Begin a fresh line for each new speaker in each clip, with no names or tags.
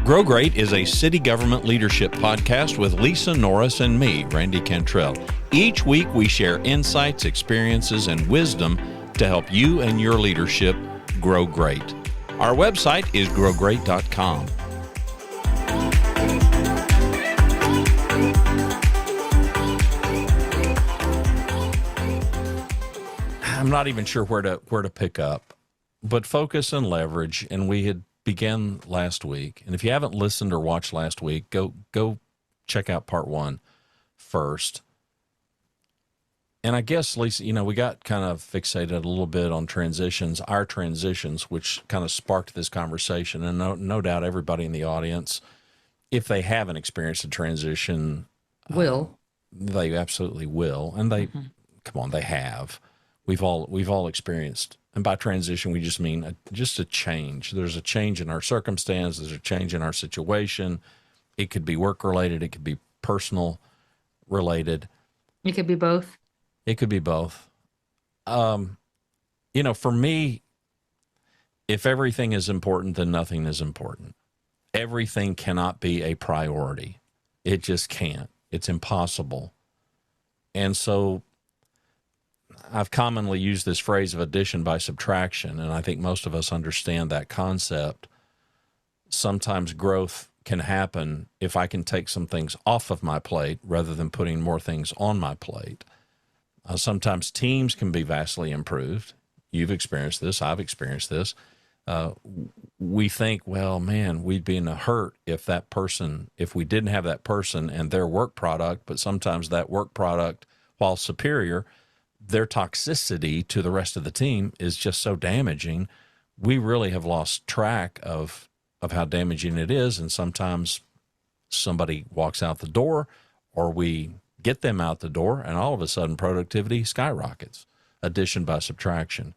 Grow Great is a city government leadership podcast with Lisa Norris and me, Randy Cantrell. Each week we share insights, experiences, and wisdom to help you and your leadership grow great. Our website is growgreat.com. I'm not even sure where to pick up, but focus and leverage, and we had began last week. And if you haven't listened or watched last week, go check out part one first. And I guess, Lisa, we got kind of fixated a little bit on transitions, our transitions, which kind of sparked this conversation. And no doubt everybody in the audience, if they haven't experienced a transition, they absolutely will. And they, come on, they have. We've all experienced. And by transition, we just mean just a change. There's a change in our circumstance. There's a change in our situation. It could be work-related. It could be personal-related.
It could be both.
It could be both. For me, if everything is important, then nothing is important. Everything cannot be a priority. It just can't. It's impossible. And so I've commonly used this phrase of addition by subtraction, and I think most of us understand that concept. Sometimes growth can happen if I can take some things off of my plate rather than putting more things on my plate. Sometimes teams can be vastly improved. You've experienced this. I've experienced this. We think, well, man, we'd be in a hurt if we didn't have that person and their work product, but sometimes that work product, while superior, their toxicity to the rest of the team is just so damaging. We really have lost track of how damaging it is. And sometimes somebody walks out the door or we get them out the door and all of a sudden productivity skyrockets, addition by subtraction.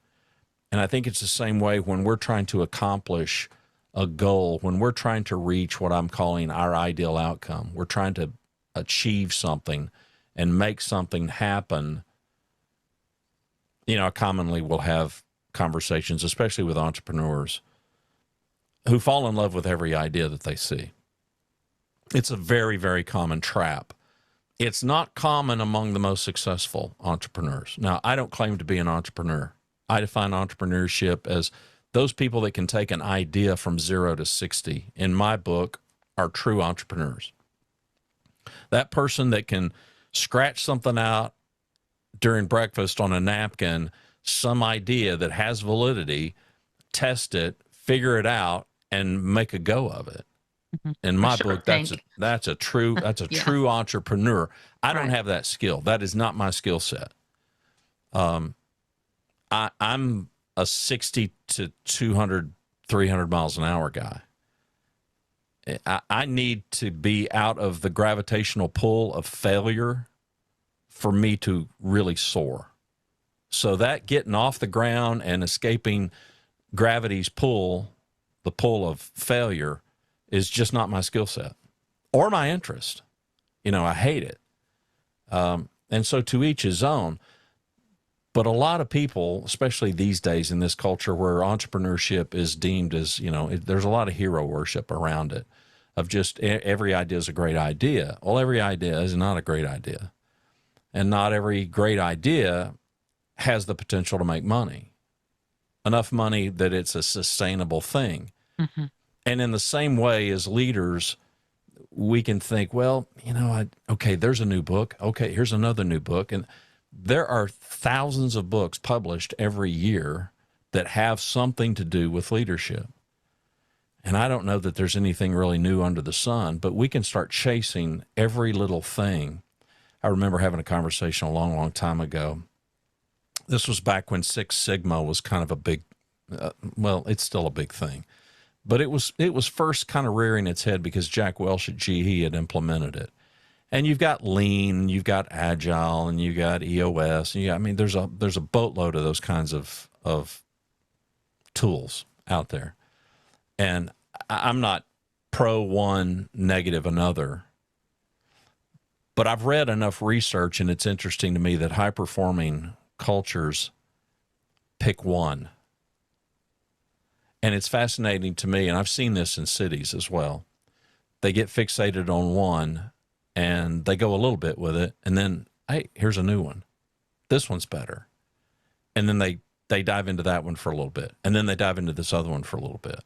And I think it's the same way when we're trying to accomplish a goal, when we're trying to reach what I'm calling our ideal outcome. We're trying to achieve something and make something happen. I commonly will have conversations, especially with entrepreneurs, who fall in love with every idea that they see. It's a very, very common trap. It's not common among the most successful entrepreneurs. Now, I don't claim to be an entrepreneur. I define entrepreneurship as those people that can take an idea from 0 to 60, in my book, are true entrepreneurs. That person that can scratch something out during breakfast on a napkin, some idea that has validity, test it, figure it out, and make a go of it. In my book, that's a true true entrepreneur. I don't have that skill. That is not my skill set. I'm a 60 to 200, 300 miles an hour guy. I need to be out of the gravitational pull of failure for me to really soar. So that getting off the ground and escaping gravity's pull, the pull of failure, is just not my skill set or my interest. I hate it. And so to each his own. But a lot of people, especially these days in this culture where entrepreneurship is deemed as, there's a lot of hero worship around it, of just every idea is a great idea. Well, every idea is not a great idea. And not every great idea has the potential to make money, enough money that it's a sustainable thing. Mm-hmm. And in the same way as leaders, we can think, well, okay, there's a new book. Okay, here's another new book. And there are thousands of books published every year that have something to do with leadership. And I don't know that there's anything really new under the sun, but we can start chasing every little thing. I remember having a conversation a long, long time ago. This was back when Six Sigma was kind of a big, it's still a big thing. But it was first kind of rearing its head because Jack Welch at GE had implemented it. And you've got Lean, you've got Agile, and you've got EOS. And there's a boatload of those kinds of tools out there. And I'm not pro one, negative another. But I've read enough research, and it's interesting to me that high-performing cultures pick one. And it's fascinating to me, and I've seen this in cities as well. they get fixated on one and they go a little bit with it. And then, hey, here's a new one. This one's better. And then they dive into that one for a little bit. And then they dive into this other one for a little bit.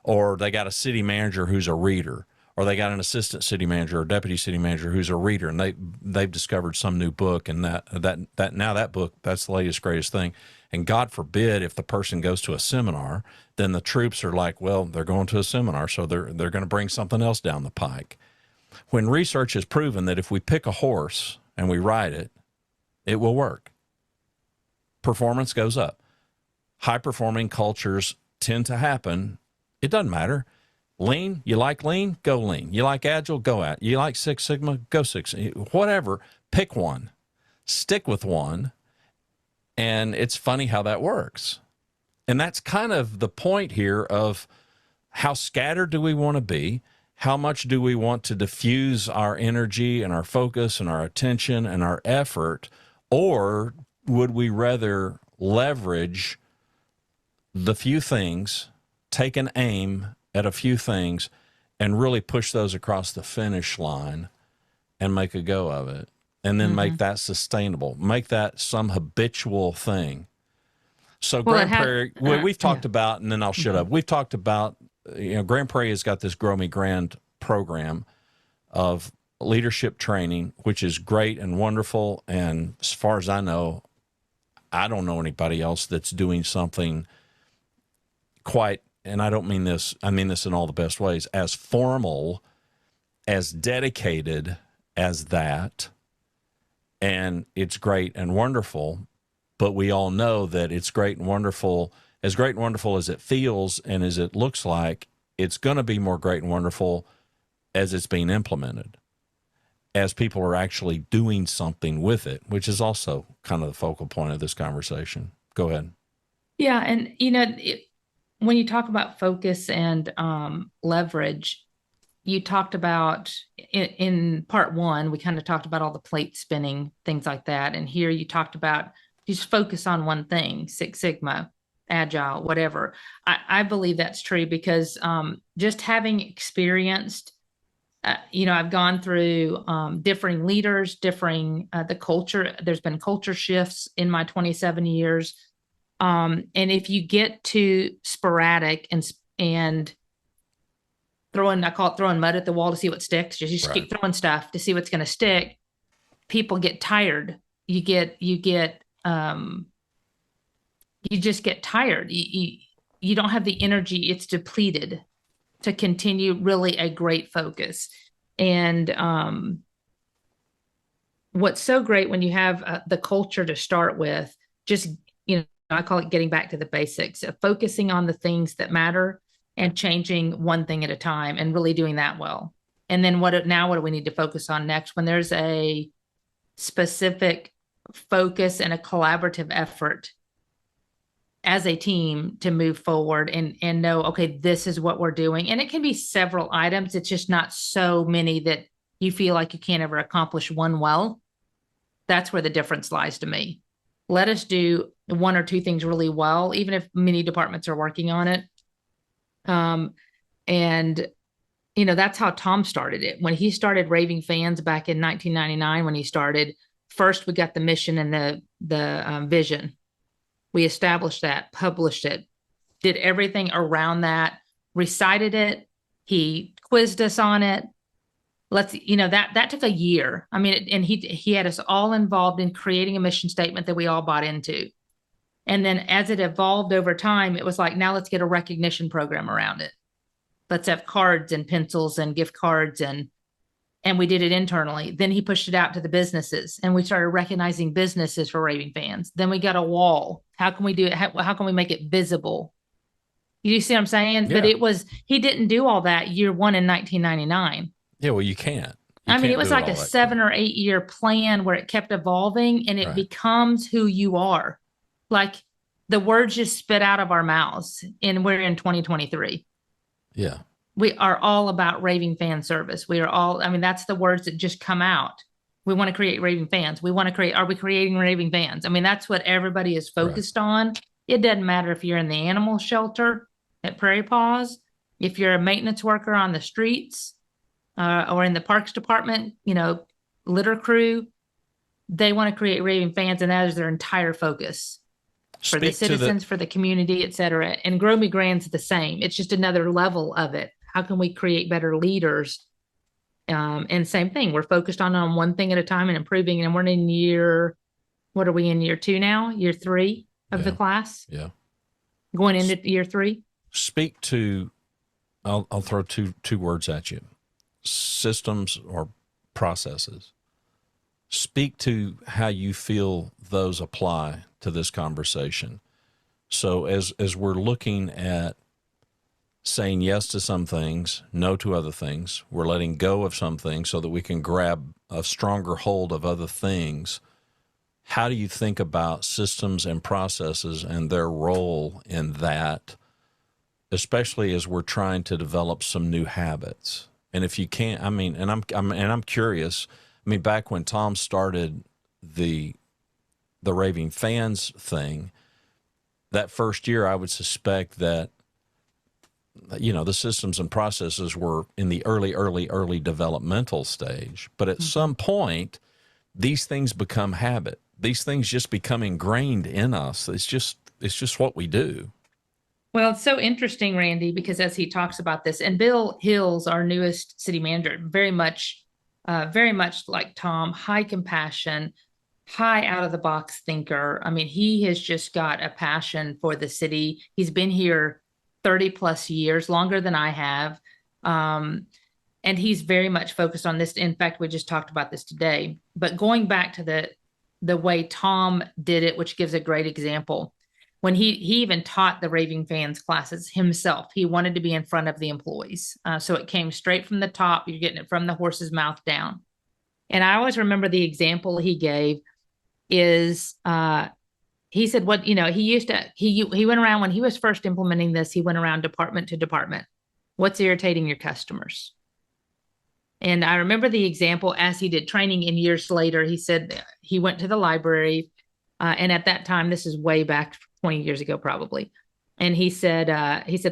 Or they got a city manager who's a reader, or they got an assistant city manager or deputy city manager who's a reader, and they've discovered some new book, and that now that book, that's the latest greatest thing. And God forbid if the person goes to a seminar, then the troops are like, well, they're going to a seminar, so they're going to bring something else down the pike. When research has proven that if we pick a horse and we ride it, it will work. Performance goes up. High-performing cultures tend to happen. It doesn't matter. Lean, you like lean? Go lean. You like agile? Go at. You like Six Sigma? Go Six. Whatever. Pick one. Stick with one. And it's funny how that works. And that's kind of the point here of how scattered do we want to be? How much do we want to diffuse our energy and our focus and our attention and our effort? Or would we rather leverage the few things, take an aim at a few things, and really push those across the finish line and make a go of it, and then make that sustainable, make that some habitual thing. So Grand Prairie, we've talked about, and then I'll shut up. We've talked about, Grand Prairie has got this Grow Me Grand program of leadership training, which is great and wonderful. And as far as I know, I don't know anybody else that's doing something quite, and I don't mean this, I mean this in all the best ways, as formal, as dedicated as that. And it's great and wonderful, but we all know that it's great and wonderful as it feels and as it looks like. It's going to be more great and wonderful as it's being implemented, as people are actually doing something with it, which is also kind of the focal point of this conversation. Go ahead.
Yeah. And, when you talk about focus and leverage, you talked about in part one, we kind of talked about all the plate spinning, things like that. And here you talked about just focus on one thing, Six Sigma, agile, whatever. I believe that's true because just having experienced, I've gone through differing leaders, differing the culture. There's been culture shifts in my 27 years. And if you get too sporadic and I call it throwing mud at the wall to see what sticks, just keep throwing stuff to see what's going to stick, people get tired. You just get tired. You don't have the energy. It's depleted to continue really a great focus. And what's so great when you have the culture to start with, just, I call it getting back to the basics of focusing on the things that matter and changing one thing at a time and really doing that well. And then what do we need to focus on next? When there's a specific focus and a collaborative effort as a team to move forward and know, okay, this is what we're doing. And it can be several items. It's just not so many that you feel like you can't ever accomplish one well. That's where the difference lies to me. Let us do one or two things really well, even if many departments are working on it. That's how Tom started it. When he started Raving Fans back in 1999, when he started, first we got the mission and the vision. We established that, published it, did everything around that, recited it. He quizzed us on it. That took a year. I mean, and he had us all involved in creating a mission statement that we all bought into. And then as it evolved over time, it was like, now let's get a recognition program around it. Let's have cards and pencils and gift cards and we did it internally. Then he pushed it out to the businesses and we started recognizing businesses for Raving Fans. Then we got a wall. How can we do it? How can we make it visible? You see what I'm saying?
Yeah.
But he didn't do all that year one in 1999.
Yeah, well, you can't.
It was like a 7 or 8 year plan where it kept evolving and it becomes who you are. Like the words just spit out of our mouths and we're in 2023.
Yeah.
We are all about Raving Fan service. We are all, that's the words that just come out. We want to create Raving Fans. Are we creating Raving Fans? That's what everybody is focused on. It doesn't matter if you're in the animal shelter at Prairie Paws, if you're a maintenance worker on the streets, or in the parks department, litter crew, they want to create raving fans, and that is their entire focus for the citizens, for the community, et cetera. And Grow Me Grand's the same. It's just another level of it. How can we create better leaders? And same thing, we're focused on one thing at a time and improving. And we're in what are we in, year 2 now? Year 3 of the class?
Yeah.
Going into year 3?
Speak to, I'll throw two words at you: systems or processes. Speak to how you feel those apply to this conversation. So as we're looking at saying yes to some things, no to other things, we're letting go of some things so that we can grab a stronger hold of other things. How do you think about systems and processes and their role in that, especially as we're trying to develop some new habits? And if you can't, I mean, and I'm curious. I mean, back when Tom started the Raving Fans thing, that first year, I would suspect that, the systems and processes were in the early developmental stage. But at some point, these things become habit. These things just become ingrained in us. It's just what we do.
Well, it's so interesting, Randy, because as he talks about this, and Bill Hills, our newest city manager, very much like Tom, high compassion, high out of the box thinker. I mean, he has just got a passion for the city. He's been here 30 plus years, longer than I have. And he's very much focused on this. In fact, we just talked about this today, but going back to the way Tom did it, which gives a great example. When he even taught the Raving Fans classes himself, he wanted to be in front of the employees. So it came straight from the top. You're getting it from the horse's mouth down. And I always remember the example he gave is, he said, he went around when he was first implementing this, he went around department to department. What's irritating your customers? And I remember the example as he did training, and years later, he said he went to the library. And at that time, this is way back 20 years ago, probably. And he said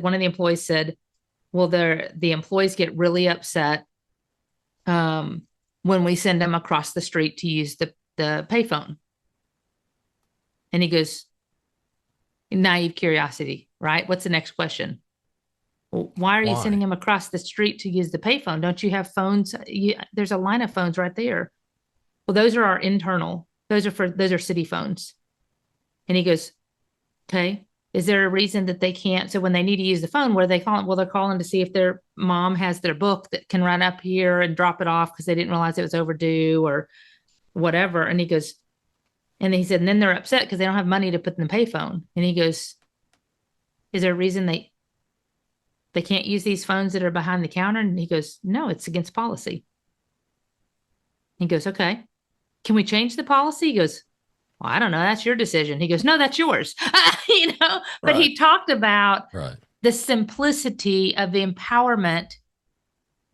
one of the employees said, well, the employees get really upset when we send them across the street to use the payphone. And he goes, naive curiosity, right? What's the next question? Well, why are you sending them across the street to use the payphone? Don't you have phones? There's a line of phones right there. Well, those are our internal. Those are city phones. And he goes, okay, is there a reason that they can't? So when they need to use the phone, what are they calling? Well, they're calling to see if their mom has their book that can run up here and drop it off because they didn't realize it was overdue or whatever. And he goes, and he said, and then they're upset because they don't have money to put in the payphone. And he goes, is there a reason they can't use these phones that are behind the counter? And he goes, no, it's against policy. He goes, okay, can we change the policy? He goes, well, I don't know. That's your decision. He goes, no, that's yours. But
Right.
He talked about
Right.
the simplicity of the empowerment.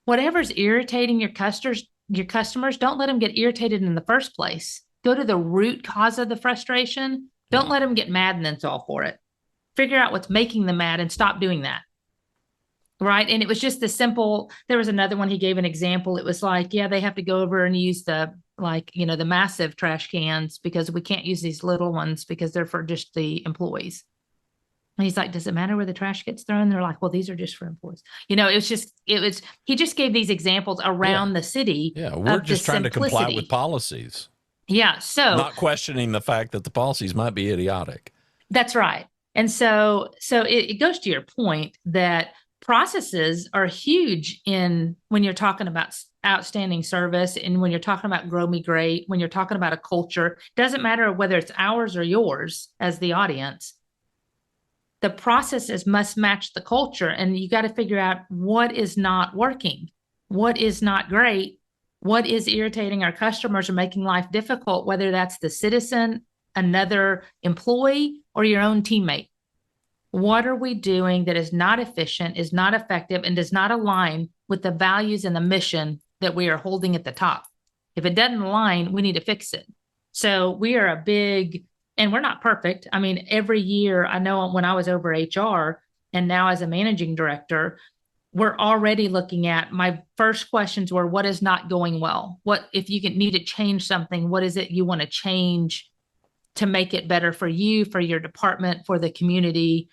Whatever's irritating your customers, don't let them get irritated in the first place. Go to the root cause of the frustration. Don't let them get mad and then solve for it. Figure out what's making them mad and stop doing that. Right. And it was just the simple. There was another one. He gave an example. It was like, yeah, they have to go over and use the massive trash cans because we can't use these little ones because they're for just the employees. And he's like, does it matter where the trash gets thrown? They're like, well, these are just for employees. He just gave these examples around the city.
Yeah. We're just trying to comply with policies.
Yeah. So
not questioning the fact that the policies might be idiotic.
That's right. And so it goes to your point that processes are huge when you're talking about outstanding service and when you're talking about Grow Me Great, when you're talking about a culture. Doesn't matter whether it's ours or yours as the audience. The processes must match the culture, and you got to figure out what is not working, what is not great, what is irritating our customers or making life difficult, whether that's the citizen, another employee, or your own teammate. What are we doing that is not efficient, is not effective, and does not align with the values and the mission that we are holding at the top? If it doesn't align, we need to fix it. So we are and we're not perfect. I mean, every year, I know when I was over HR and now as a managing director, we're already looking at, my first questions were, what is not going well? What, if you need to change something, what is it you want to change to make it better for you, for your department, for the community?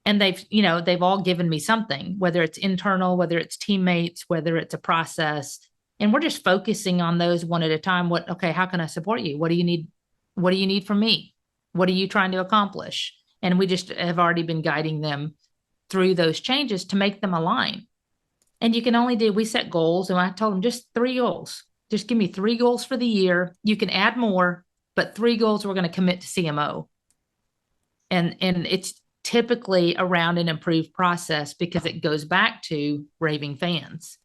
And they've all given me something, whether it's internal, whether it's teammates, whether it's a process. And we're just focusing on those one at a time. Okay, how can I support you? What do you need? What do you need from me? What are you trying to accomplish? And we just have already been guiding them through those changes to make them align. And we set goals, and I told them just 3 goals. Just give me 3 goals for the year. You can add more, but 3 goals we're going to commit to CMO. And it's typically around an improved process because it goes back to raving fans,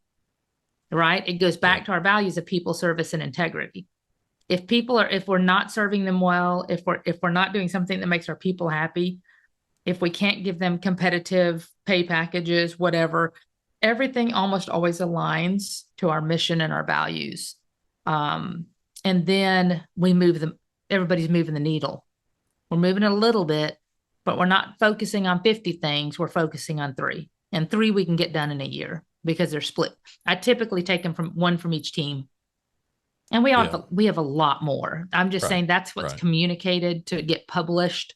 right? It goes back to our values of people, service, and integrity. If we're not serving them well, if we're not doing something that makes our people happy, if we can't give them competitive pay packages, whatever, everything almost always aligns to our mission and our values. And then everybody's moving the needle. We're moving a little bit, but we're not focusing on 50 things. We're focusing on 3, and 3 we can get done in a year because they're split. I typically take them from one from each team. And we have a lot more. I'm just saying that's what's communicated to get published.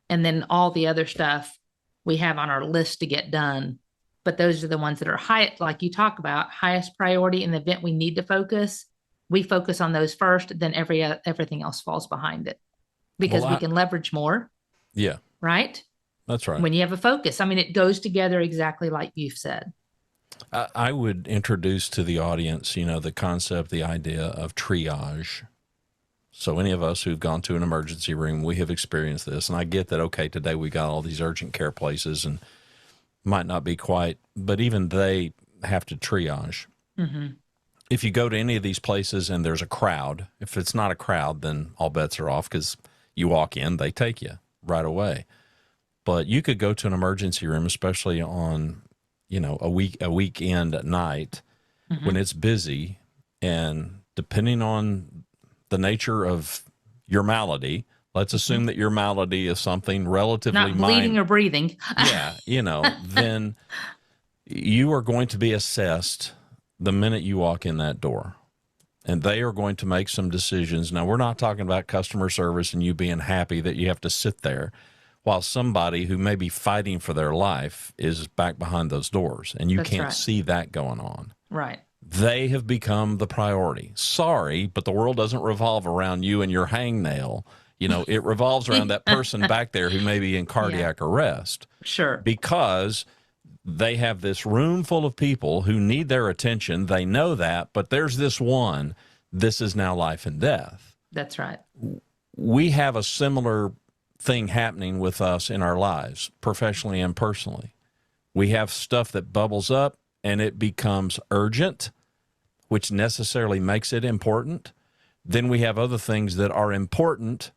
And then all the other stuff we have on our list to get done. But those are the ones that are high, like you talk about, highest priority in the event we need to focus. We focus on those first, then everything else falls behind it because we can leverage more.
Yeah.
Right?
That's right.
When you have a focus. I mean, it goes together exactly like you've said.
I would introduce to the audience, the concept, the idea of triage. So any of us who've gone to an emergency room, we have experienced this. And I get that, okay, today we got all these urgent care places and might not be quite, but even they have to triage. Mm-hmm. If you go to any of these places and there's a crowd, if it's not a crowd, then all bets are off because you walk in, they take you right away. But you could go to an emergency room, especially on, a weekend at night when it's busy, and depending on the nature of your malady, let's assume that your malady is something relatively
not bleeding or breathing.
Yeah, then you are going to be assessed the minute you walk in that door. And they are going to make some decisions. Now, we're not talking about customer service and you being happy that you have to sit there while somebody who may be fighting for their life is back behind those doors, and you can't see that going on.
Right.
They have become the priority. Sorry, but the world doesn't revolve around you and your hangnail. It revolves around that person back there who may be in cardiac arrest.
Sure.
Because they have this room full of people who need their attention. They know that, but there's this one. This is now life and death.
That's right.
We have a similar thing happening with us in our lives, professionally and personally. We have stuff that bubbles up and it becomes urgent, which necessarily makes it important. Then we have other things that are important,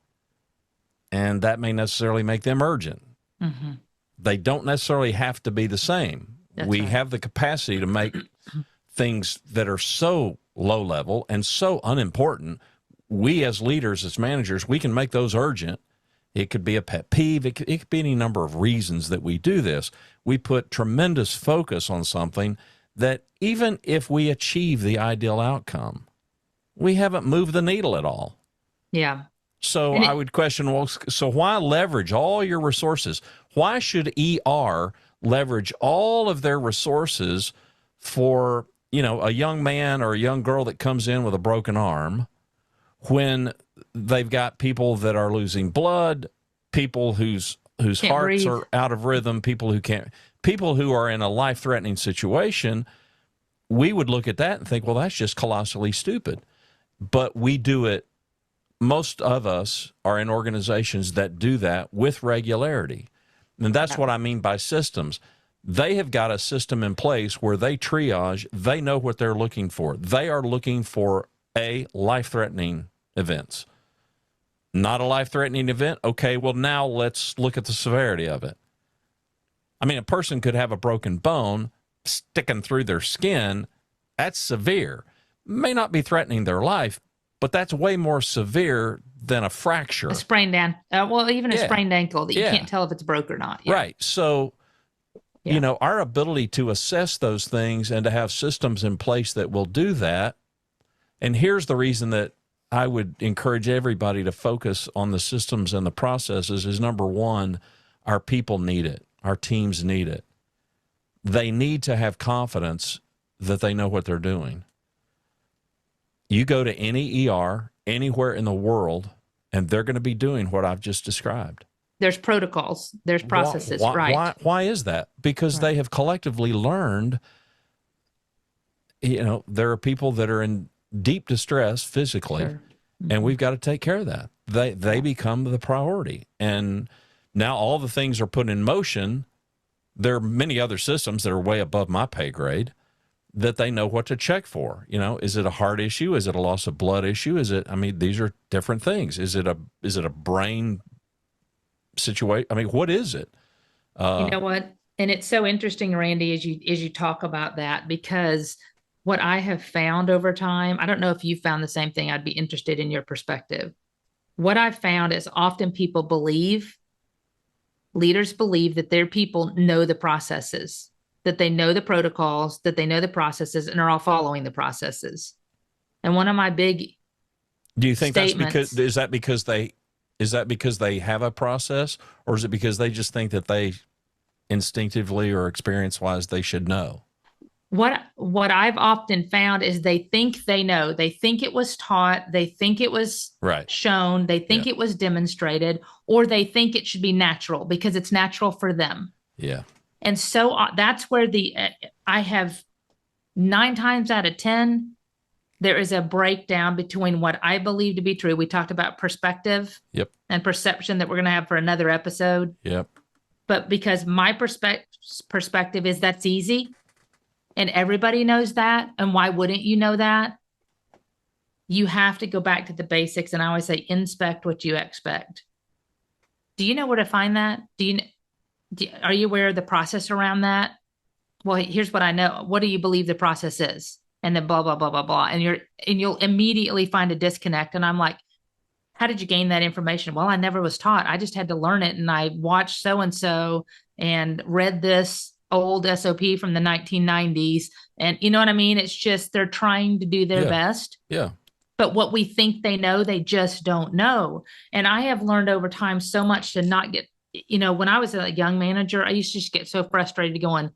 and that may necessarily make them urgent. Mm-hmm. They don't necessarily have to be the same. We have the capacity to make things that are so low level and so unimportant. We as leaders, as managers, we can make those urgent. It could be a pet peeve. It could be any number of reasons that we do this. We put tremendous focus on something that even if we achieve the ideal outcome, we haven't moved the needle at all.
Yeah.
So I would question, well, so why leverage all your resources? Why should ER leverage all of their resources for, a young man or a young girl that comes in with a broken arm when they've got people that are losing blood, people whose hearts are out of rhythm, people who are in a life-threatening situation? We would look at that and think, well, that's just colossally stupid. But we do it. Most of us are in organizations that do that with regularity. And that's what I mean by systems. They have got a system in place where they triage. They know what they're looking for. They are looking for life-threatening events. Not a life-threatening event? Okay, well, now let's look at the severity of it. I mean, a person could have a broken bone sticking through their skin. That's severe. May not be threatening their life, but that's way more severe than a fracture.
A sprained ankle. Even a sprained ankle that you can't tell if it's broke or not. Yeah.
Right. So
Yeah.
our ability to assess those things and to have systems in place that will do that. And here's the reason that I would encourage everybody to focus on the systems and the processes is, number one, our people need it. Our teams need it. They need to have confidence that they know what they're doing. You go to any ER anywhere in the world, and they're going to be doing what I've just described.
There's protocols, there's processes, right?
Why is that? Because they have collectively learned, there are people that are in deep distress physically,
Sure.
and we've got to take care of that. They become the priority. And now all the things are put in motion. There are many other systems that are way above my pay grade that they know what to check for. Is it a heart issue? Is it a loss of blood issue? These are different things. Is it a brain situation? What is it?
You know what? And it's so interesting, Randy, as you talk about that, because what I have found over time, I don't know if you found the same thing. I'd be interested in your perspective. What I've found is often leaders believe that their people know the processes, that they know the protocols, that they know the processes, and are all following the processes. And one of my big
Do you think
statements,
is that because they have a process, or is it because they just think that they instinctively or experience-wise they should know?
What I've often found is they think they know. They think it was taught. They think it was shown. They think it was demonstrated, or they think it should be natural because it's natural for them.
Yeah.
And so that's where I have 9 times out of 10, there is a breakdown between what I believe to be true. We talked about perspective and perception that we're going to have for another episode.
Yep.
But because my perspective is that's easy. And everybody knows that. And why wouldn't you know that? You have to go back to the basics. And I always say, inspect what you expect. Do you know where to find that? Are you aware of the process around that? Well, here's what I know. What do you believe the process is? And then blah, blah, blah, blah, blah. And you'll immediately find a disconnect. And I'm like, how did you gain that information? Well, I never was taught. I just had to learn it. And I watched so-and-so and read this old SOP from the 1990s. And you know what I mean? It's just, they're trying to do their best.
Yeah.
But what we think they know, they just don't know. And I have learned over time so much to not get, when I was a young manager, I used to just get so frustrated going,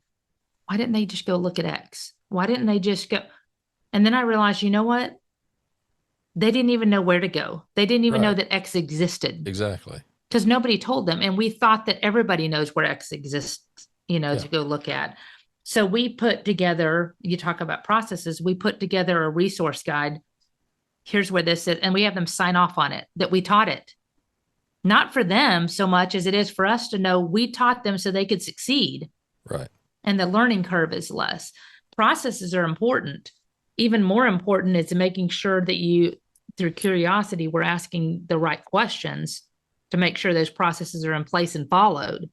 why didn't they just go look at X? Why didn't they just go? And then I realized, you know what? They didn't even know where to go. They didn't even know that X existed.
Exactly.
Because nobody told them. And we thought that everybody knows where X exists, to go look at. So we put together, you talk about processes, we put together a resource guide. Here's where this is. And we have them sign off on it, that we taught it. Not for them so much as it is for us to know we taught them so they could succeed.
Right.
And the learning curve is less. Processes are important. Even more important is making sure that through curiosity, we're asking the right questions to make sure those processes are in place and followed.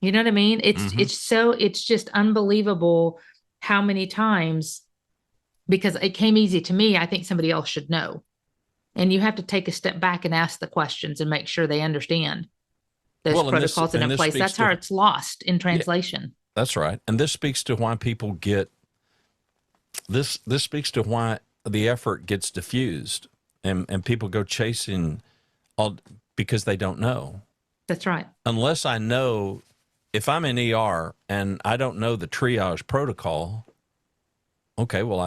You know what I mean? It's just unbelievable how many times, because it came easy to me, I think somebody else should know. And you have to take a step back and ask the questions and make sure they understand those protocols in place. That's how it's lost in translation.
Yeah, that's right. And this speaks to why people get this speaks to why the effort gets diffused and people go chasing because they don't know.
That's right.
Unless I know, if I'm in ER and I don't know the triage protocol, okay, well,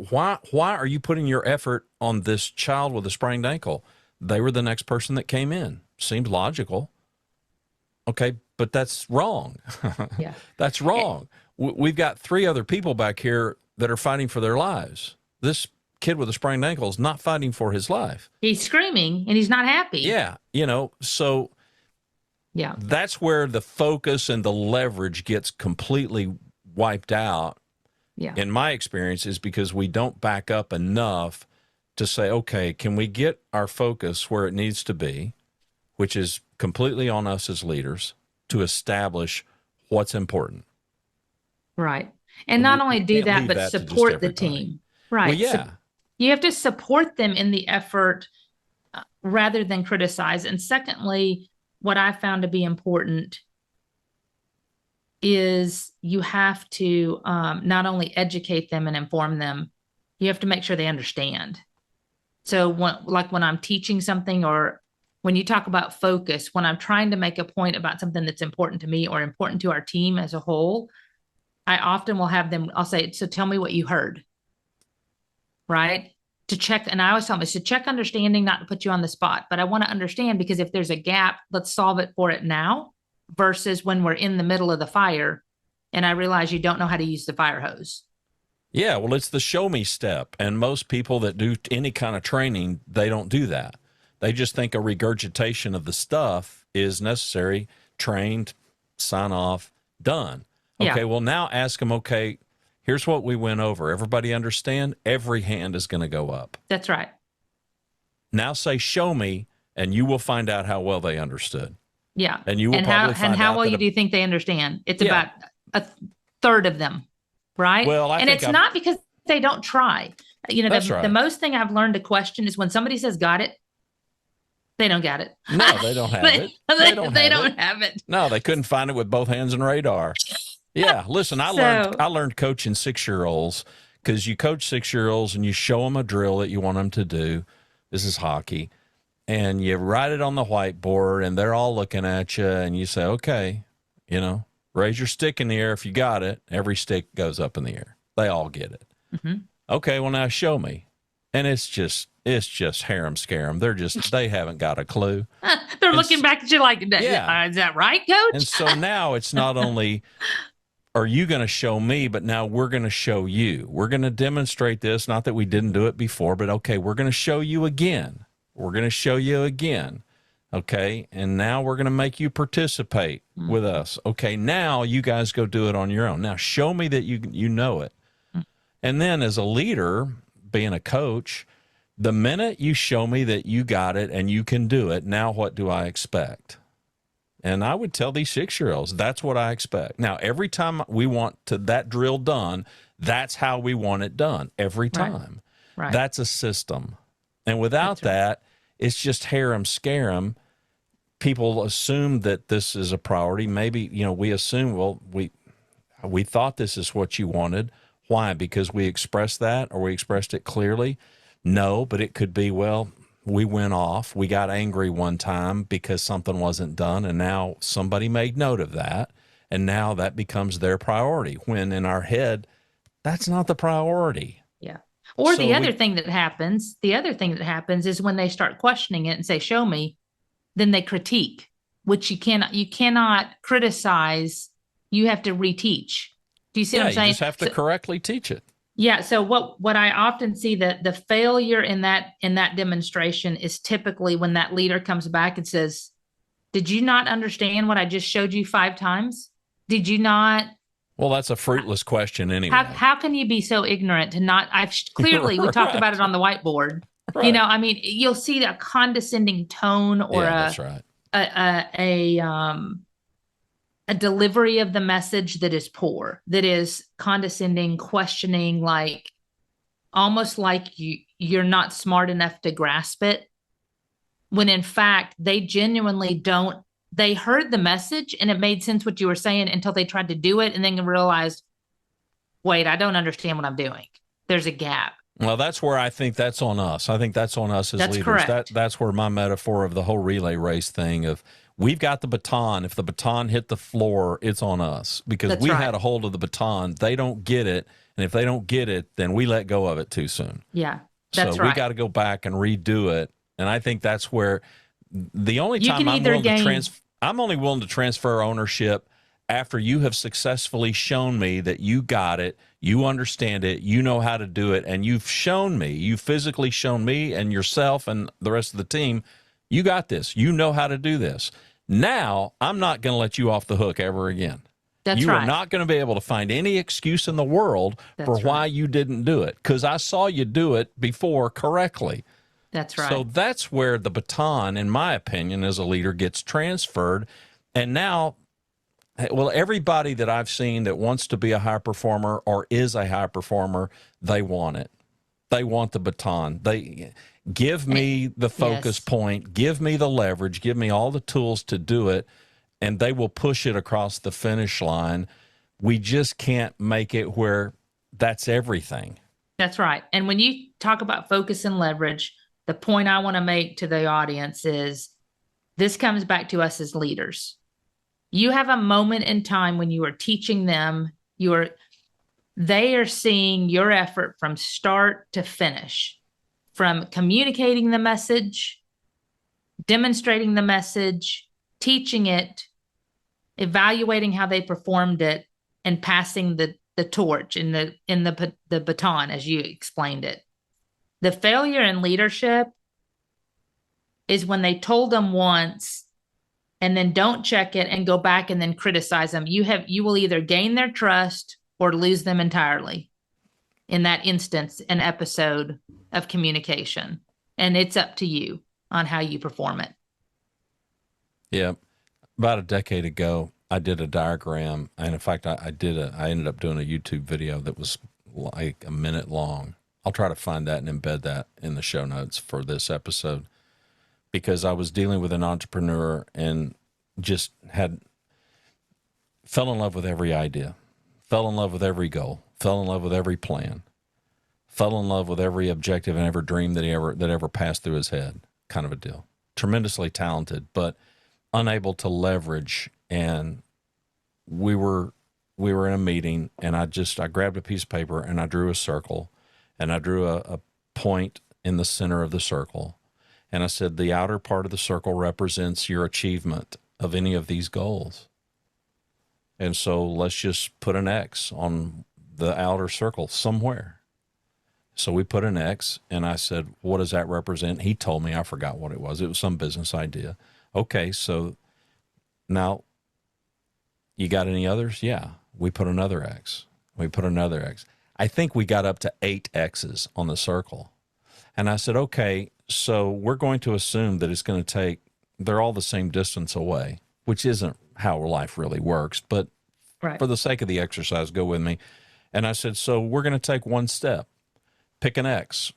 why are you putting your effort on this child with a sprained ankle? They were the next person that came in. Seemed logical. Okay, but that's wrong.
Yeah.
That's wrong. We've got 3 other people back here that are fighting for their lives. This kid with a sprained ankle is not fighting for his life.
He's screaming and he's not happy.
Yeah, so
yeah,
that's where the focus and the leverage gets completely wiped out.
Yeah.
In my experience, is because we don't back up enough to say, okay, can we get our focus where it needs to be, which is completely on us as leaders to establish what's important.
Right. And not only do that, but support the team. Right.
Well, yeah.
So you have to support them in the effort rather than criticize. And secondly, what I found to be important is you have to not only educate them and inform them, you have to make sure they understand. So when I'm teaching something, or when you talk about focus, when I'm trying to make a point about something that's important to me or important to our team as a whole, I often will have them, I'll say, so tell me what you heard, right? To check, and I always tell them, it's to check understanding, not to put you on the spot, but I want to understand, because if there's a gap, let's solve it for it now versus when we're in the middle of the fire and I realize you don't know how to use the fire hose.
Yeah, well, it's the show me step. And most people that do any kind of training, they don't do that. They just think a regurgitation of the stuff is necessary, trained, sign off, done. Okay,
Yeah.
well, now ask them, okay, here's what we went over. Everybody understand? Every hand is going to go up.
That's right.
Now say, show me, and you will find out how well they understood.
Yeah.
And you will
how
probably find
how
out
well
that
you do you think they understand? It's
Yeah.
about a third of them, right?
Well, I
and
think
it's not because they don't try. You know,
That's
the
right.
most thing I've learned to question is when somebody says got it, they don't got it.
No, they don't have it.
They
don't
don't have it.
No, they couldn't find it with both hands on radar. Yeah, listen, I learned coaching 6-year-olds, because you coach 6-year-olds and you show them a drill that you want them to do. This is hockey. And you write it on the whiteboard and they're all looking at you and you say, okay, raise your stick in the air if you got it. Every stick goes up in the air. They all get it.
Mm-hmm.
Okay, well, now show me. And it's just harem scarum. They haven't got a clue.
They're looking back at you like,
Yeah.
Is that right, coach?
And so now it's not only are you going to show me, but now we're going to show you. We're going to demonstrate this. Not that we didn't do it before, but okay, we're going to show you again. We're going to show you again. Okay. And now we're going to make you participate with us. Okay. Now you guys go do it on your own. Now show me that you know it. And then as a leader, being a coach, the minute you show me that you got it and you can do it, now what do I expect? And I would tell these 6-year-olds, that's what I expect. Now, every time we want that drill done, that's how we want it done every time.
Right.
That's a system. And without that, it's just harem scarum. People assume that this is a priority. Maybe, we assume, well, we thought this is what you wanted. Why? Because we expressed that, or we expressed it clearly? No, but it could be, well, we went off. We got angry one time because something wasn't done, and now somebody made note of that, and now that becomes their priority, when in our head, that's not the priority.
Yeah. Or the other thing that happens is when they start questioning it and say, show me, then they critique, which you cannot criticize. You have to reteach. Do you see what I'm saying?
You just have to correctly teach it.
Yeah. So what I often see, that the failure in that demonstration is typically when that leader comes back and says, did you not understand what I just showed you 5 times? Did you not?
Well, that's a fruitless question anyway.
How can you be so ignorant to not? Clearly we talked about it on the whiteboard. Right. You'll see a condescending tone or
that's right.
a delivery of the message that is poor, that is condescending, questioning, like almost like you're not smart enough to grasp it. When in fact, they genuinely don't. They heard the message and it made sense what you were saying until they tried to do it and then realized, wait, I don't understand what I'm doing. There's a gap.
Well, that's where I think that's on us. I think that's on us as
That's
leaders.
correct.
That's where my metaphor of the whole relay race thing of we've got the baton. If the baton hit the floor, it's on us because we had a hold of the baton. They don't get it. And if they don't get it, then we let go of it too soon.
Yeah, that's
so
right.
We got to go back and redo it. And I think that's where the only
You
time
can
I'm
either
willing
gain-
to I'm only willing to transfer ownership after you have successfully shown me that you got it, you understand it, you know how to do it, and you've physically shown me and yourself and the rest of the team, you got this, you know how to do this. Now, I'm not going to let you off the hook ever again.
That's
you
right.
are not going to be able to find any excuse in the world for why you didn't do it, because I saw you do it before correctly.
That's right.
So that's where the baton, in my opinion, as a leader, gets transferred. And now, well, everybody that I've seen that wants to be a high performer or is a high performer, they want it. They want the baton. They give me the focus point, give me the leverage, give me all the tools to do it. and they will push it across the finish line. We just can't make it where that's everything.
That's right. And when you talk about focus and leverage, the point I want to make to the audience is this comes back to us as leaders. You have a moment in time when you are teaching them, they are seeing your effort from start to finish, from communicating the message, demonstrating the message, teaching it, evaluating how they performed it, and passing the torch in the baton, as you explained it. The failure in leadership is when they told them once and then don't check it and go back and then criticize them. You will either gain their trust or lose them entirely in that instance, an episode of communication. And it's up to you on how you perform it.
Yeah. About a decade ago, I did a diagram. And in fact, I ended up doing a YouTube video that was like a minute long. I'll try to find that and embed that in the show notes for this episode, because I was dealing with an entrepreneur and just fell in love with every idea, fell in love with every goal, fell in love with every plan, fell in love with every objective and every dream that ever passed through his head, kind of a deal. Tremendously talented, but unable to leverage. And we were in a meeting, and I grabbed a piece of paper and I drew a circle, and I drew a point in the center of the circle. And I said, the outer part of the circle represents your achievement of any of these goals. And so let's just put an X on the outer circle somewhere. So we put an X, and I said, what does that represent? He told me, I forgot what it was. It was some business idea. Okay, so now you got any others? Yeah. We put another X. We put another X. I think we got up to 8 X's on the circle. And I said, okay, so we're going to assume that it's going to take, they're all the same distance away, which isn't how life really works. But
right,
for the sake of the exercise, go with me. And I said, so we're going to take one step. Pick an X.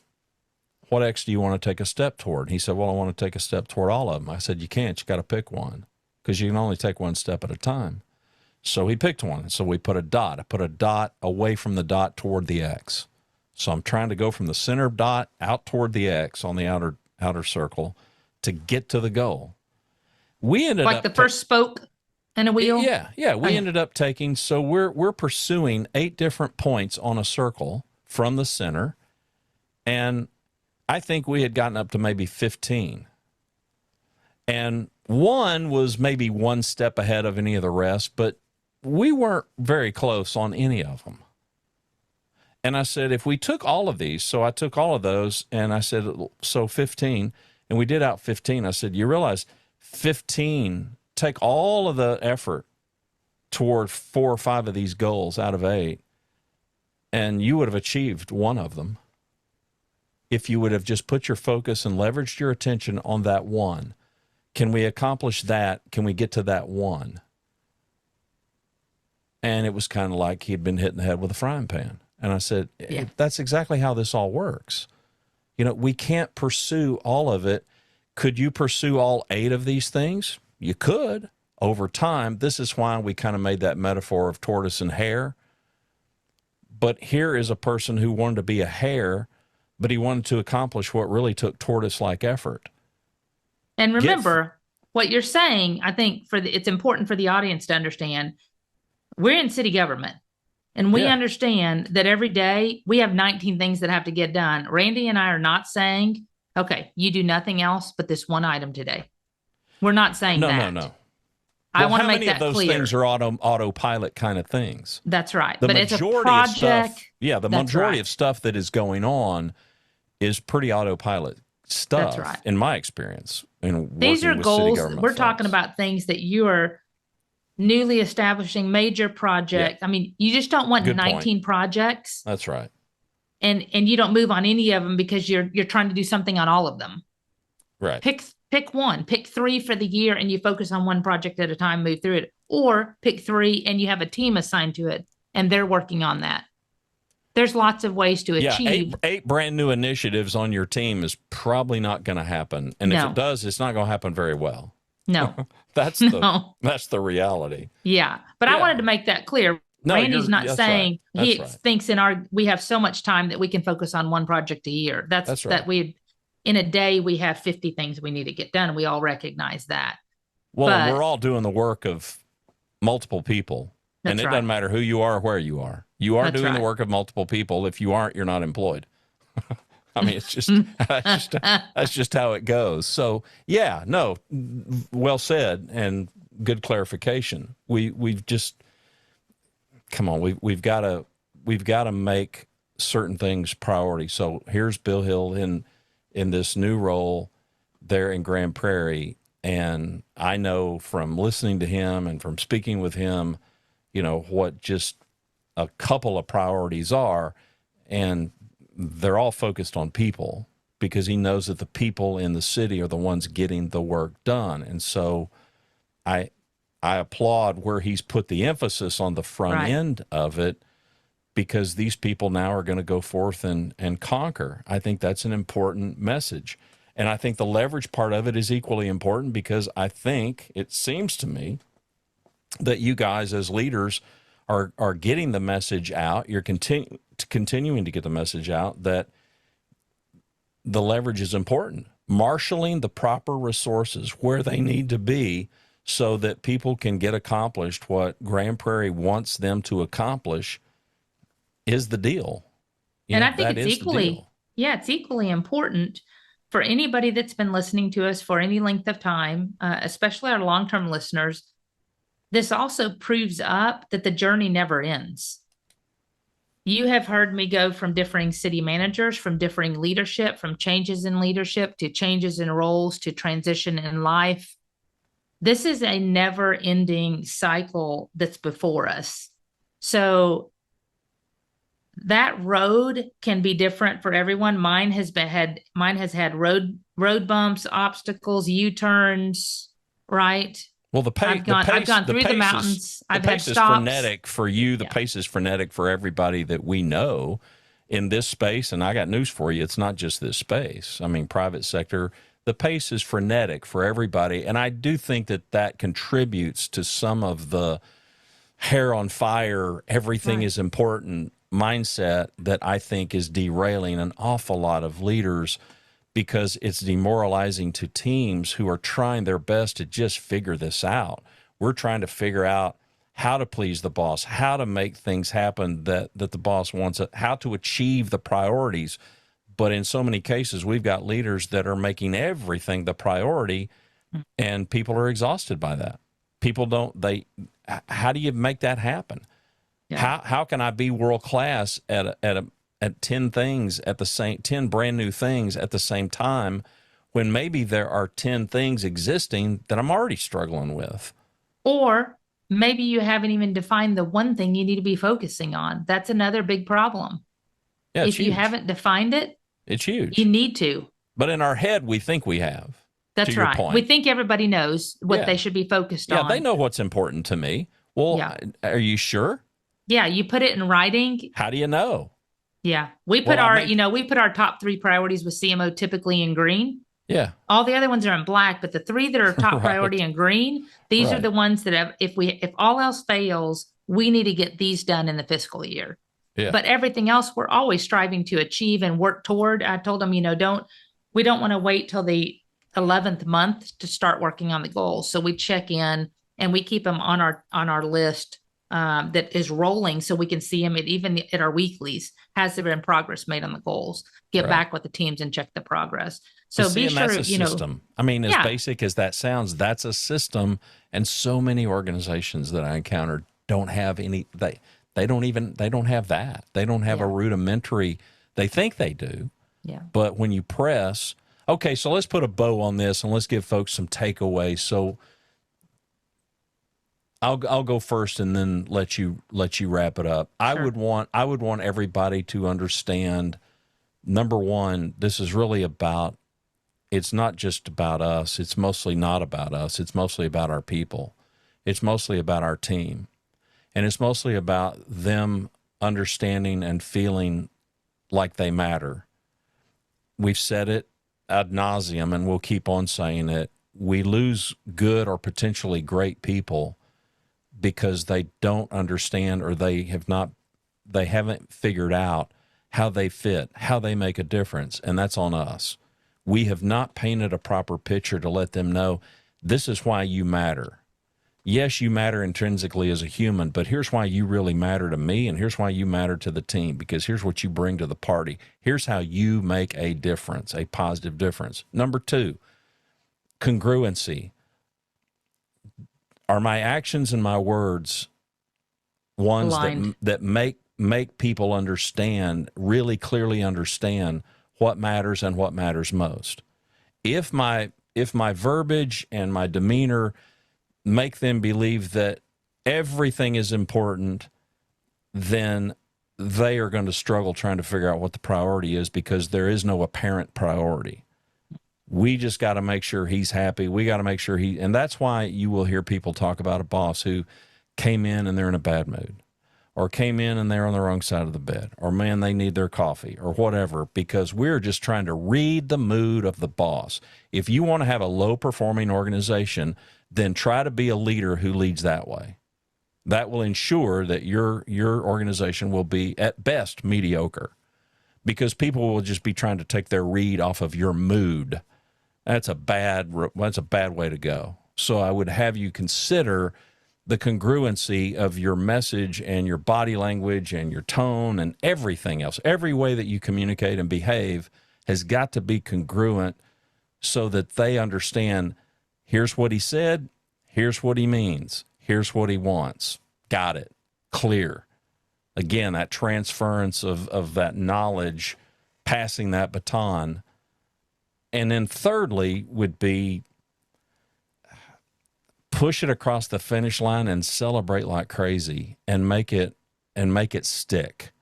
What X do you want to take a step toward? He said, well, I want to take a step toward all of them. I said, you can't. You got to pick one, because you can only take one step at a time. So he picked one. So we put a dot. I put a dot away from the dot toward the X. So I'm trying to go from the center dot out toward the X on the outer circle to get to the goal. We ended
like
up
the first spoke in a wheel.
Yeah. We ended up taking. So we're pursuing 8 different points on a circle from the center, and I think we had gotten up to maybe 15. And one was maybe one step ahead of any of the rest, but we weren't very close on any of them. And I said, if we took all of these, so I took all of those, and I said, so 15, and we did out 15. I said, you realize 15, take all of the effort toward 4 or 5 of these goals out of 8, and you would have achieved one of them if you would have just put your focus and leveraged your attention on that one. Can we accomplish that? Can we get to that one? And it was kind of like he'd been hit in the head with a frying pan. And I said, yeah, that's exactly how this all works. You know, we can't pursue all of it. Could you pursue all 8 of these things? You could over time. This is why we kind of made that metaphor of tortoise and hare. But here is a person who wanted to be a hare, but he wanted to accomplish what really took tortoise-like effort.
And remember, what you're saying, I think it's important for the audience to understand, we're in city government, and we understand that every day we have 19 things that have to get done. Randy and I are not saying, okay, you do nothing else but this one item today. We're not saying that.
No.
I want to make that clear.
How many of those things are autopilot kind of things?
That's right.
But
it's a project.
The majority of stuff that is going on is pretty autopilot stuff.
That's right.
In my experience.
These are goals. We're talking about things that you are newly establishing, major projects. Yeah. I mean, you just don't want 19 projects.
That's right.
And you don't move on any of them because you're trying to do something on all of them.
Right.
Pick one, pick 3 for the year, and you focus on one project at a time, move through it. Or pick 3 and you have a team assigned to it, and they're working on that. There's lots of ways to achieve.
Yeah, 8 brand new initiatives on your team is probably not going to happen. And if it does, it's not going to happen very well.
No,
That's
no.
the reality.
Yeah. But I
Yeah.
wanted to make that clear.
No,
Randy's not
that's
saying
right. That's
he
right.
thinks we have so much time that we can focus on one project a year.
That's right.
In a day, we have 50 things we need to get done. We all recognize that.
Well, and
But
we're all doing the work of multiple people. And
that's
it
right.
doesn't matter who you are or where you are. You are
That's
doing the
right.
work of multiple people. If you aren't, you're not employed. I mean, it's just that's just how it goes. So yeah, no, well said and good clarification. We've just come on. We've got to make certain things priority. So here's Bill Hill in this new role there in Grand Prairie, and I know from listening to him and from speaking with him, you know, what just a couple of priorities are, and they're all focused on people because he knows that the people in the city are the ones getting the work done. And so I applaud where he's put the emphasis on the front
Right.
end of it, because these people now are going to go forth and conquer. I think that's an important message. And I think the leverage part of it is equally important, because I think it seems to me that you guys as leaders are getting the message out. You're continuing to get the message out that the leverage is important. Marshaling the proper resources where they need to be so that people can get accomplished what Grand Prairie wants them to accomplish is the deal.
And I think it's equally important for anybody that's been listening to us for any length of time, especially our long-term listeners. This also proves up that the journey never ends. You have heard me go from differing city managers, from differing leadership, from changes in leadership to changes in roles to transition in life. This is a never-ending cycle that's before us. So that road can be different for everyone. Mine has had road bumps, obstacles, U-turns, right?
Well,
I've gone through the mountains. I've had
pace is
stops.
frenetic for you. The
Yeah.
pace is frenetic for everybody that we know in this space. And I got news for you. It's not just this space. I mean, private sector, the pace is frenetic for everybody. And I do think that contributes to some of the hair on fire, everything
Right.
is important mindset that I think is derailing an awful lot of leaders, because it's demoralizing to teams who are trying their best to just figure this out. We're trying to figure out how to please the boss, how to make things happen that the boss wants, how to achieve the priorities. But in so many cases, we've got leaders that are making everything the priority, and people are exhausted by that. How do you make that happen?
Yeah.
How can I be world class at 10 things at the same 10 brand new things at the same time, when maybe there are 10 things existing that I'm already struggling with?
Or maybe you haven't even defined the one thing you need to be focusing on. That's another big problem.
Yeah, it's
If you
huge.
haven't defined it,
It's huge.
you need to.
But in our head, we think we have.
That's
to your
right.
point.
We think everybody knows what
Yeah.
they should be focused
Yeah,
on.
they know what's important to me. Well,
Yeah.
Are you sure?
Yeah, you put it in writing.
How do you know?
Yeah. We put
Well,
we put our top 3 priorities with CMO typically in green.
Yeah.
All the other ones are in black, but the 3 that are top
Right.
priority in green, these are
Right.
the ones that if all else fails, we need to get these done in the fiscal year.
Yeah.
But everything else we're always striving to achieve and work toward. I told them, we don't want to wait till the 11th month to start working on the goals. So we check in and we keep them on our list that is rolling, so we can see them even at our weeklies. Has there been progress made on the goals? Get
Right.
back with the teams and check the progress. So be sure,
that's a system. I mean, as
Yeah.
basic as that sounds, that's a system. And so many organizations that I encountered don't have any. They don't have that. They don't have a
Yeah.
rudimentary. They think they do,
Yeah.
but when you press, okay, so let's put a bow on this and let's give folks some takeaways. So I'll go first and then let you wrap it up.
Sure.
I would want everybody to understand, number one, this is really about, it's not just about us. It's mostly not about us. It's mostly about our people. It's mostly about our team. And it's mostly about them understanding and feeling like they matter. We've said it ad nauseum, and we'll keep on saying it. we lose good or potentially great people because they don't understand, or they haven't figured out how they fit, how they make a difference, and that's on us. We have not painted a proper picture to let them know this is why you matter. Yes, you matter intrinsically as a human, but here's why you really matter to me, and here's why you matter to the team, because here's what you bring to the party. Here's how you make a difference, a positive difference. Number 2, congruency. Are my actions and my words ones
Aligned.
that make people understand, really clearly understand what matters and what matters most? If my verbiage and my demeanor make them believe that everything is important, then they are going to struggle trying to figure out what the priority is, because there is no apparent priority. We just got to make sure he's happy. We got to make sure and that's why you will hear people talk about a boss who came in and they're in a bad mood, or came in and they're on the wrong side of the bed, or man, they need their coffee or whatever, because we're just trying to read the mood of the boss. If you want to have a low performing organization, then try to be a leader who leads that way. That will ensure that your organization will be at best mediocre, because people will just be trying to take their read off of your mood. That's a bad way to go. So I would have you consider the congruency of your message and your body language and your tone and everything else. Every way that you communicate and behave has got to be congruent, so that they understand, here's what he said, here's what he means, here's what he wants. Got it. Clear. Again, that transference of that knowledge, passing that baton. And then thirdly would be push it across the finish line and celebrate like crazy, and make it stick.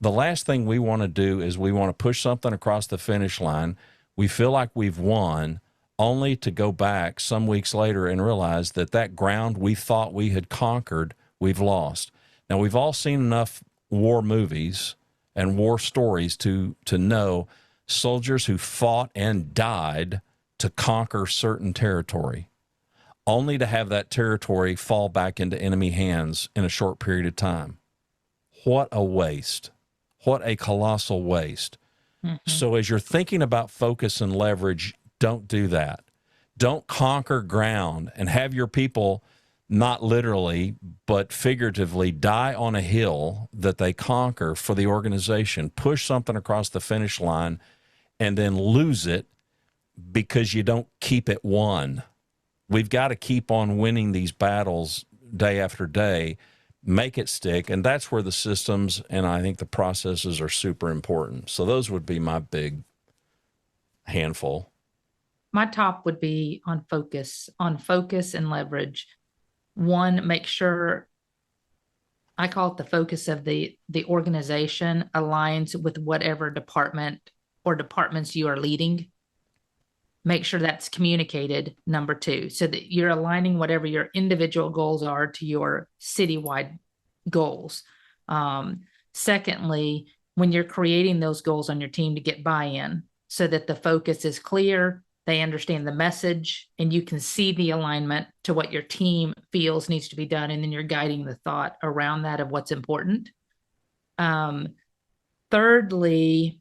The last thing we want to do is we want to push something across the finish line. We feel like we've won, only to go back some weeks later and realize that ground we thought we had conquered, we've lost. Now, we've all seen enough war movies and war stories to know soldiers who fought and died to conquer certain territory, only to have that territory fall back into enemy hands in a short period of time. What a waste. What a colossal waste. Mm-hmm. So as you're thinking about focus and leverage, don't do that. Don't conquer ground and have your people, not literally, but figuratively, die on a hill that they conquer for the organization. Push something across the finish line and then lose it because you don't keep it won. We've got to keep on winning these battles day after day, make it stick, and that's where the systems and I think the processes are super important. So those would be my big handful.
My top would be on focus and leverage. One, make sure, I call it the focus of the organization aligns with whatever department or departments you are leading. Make sure that's communicated, number 2, so that you're aligning whatever your individual goals are to your citywide goals. Secondly, when you're creating those goals on your team, to get buy-in so that the focus is clear, they understand the message, and you can see the alignment to what your team feels needs to be done, and then you're guiding the thought around that of what's important. Thirdly,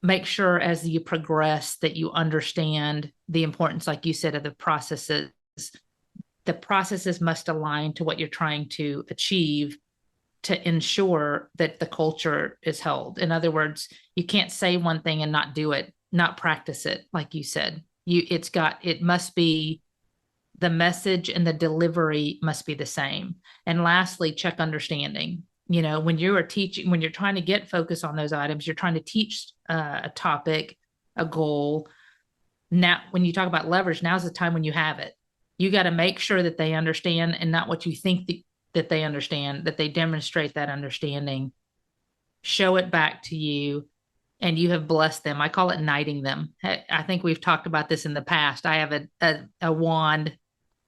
make sure as you progress that you understand the importance, like you said, of the processes. The processes must align to what you're trying to achieve to ensure that the culture is held. In other words, you can't say one thing and not do it, not practice it, like you said. It must be, the message and the delivery must be the same. And lastly, check understanding. You know, when you are teaching, when you're trying to get focus on those items, you're trying to teach a topic, a goal. Now, when you talk about leverage, now's the time when you have it. You got to make sure that they understand, and not what you think that they understand, that they demonstrate that understanding, show it back to you, and you have blessed them. I call it knighting them. I think we've talked about this in the past. I have a wand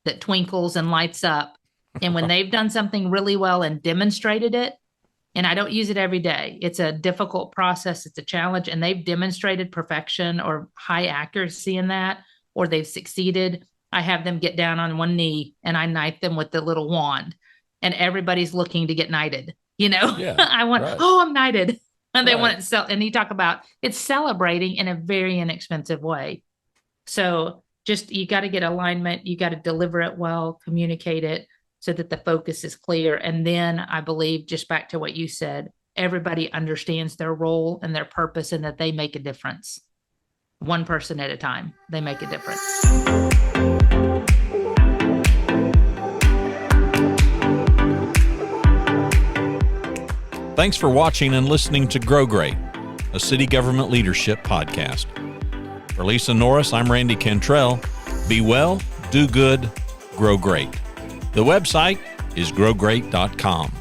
that twinkles and lights up. And when they've done something really well and demonstrated it, And I don't use it every day. It's a difficult process. It's a challenge. And they've demonstrated perfection or high accuracy in that, or they've succeeded. I have them get down on one knee and I knight them with the little wand. And everybody's looking to get knighted.
Yeah,
I want,
right.
oh, I'm knighted. And they
Right.
want it and you talk about it's celebrating in a very inexpensive way. So just you got to get alignment, you got to deliver it well, communicate it so that the focus is clear. And then I believe, just back to what you said, everybody understands their role and their purpose and that they make a difference. One person at a time, they make a difference.
Thanks for watching and listening to Grow Great, a city government leadership podcast. For Lisa Norris, I'm Randy Cantrell. Be well, do good, grow great. The website is growgreat.com.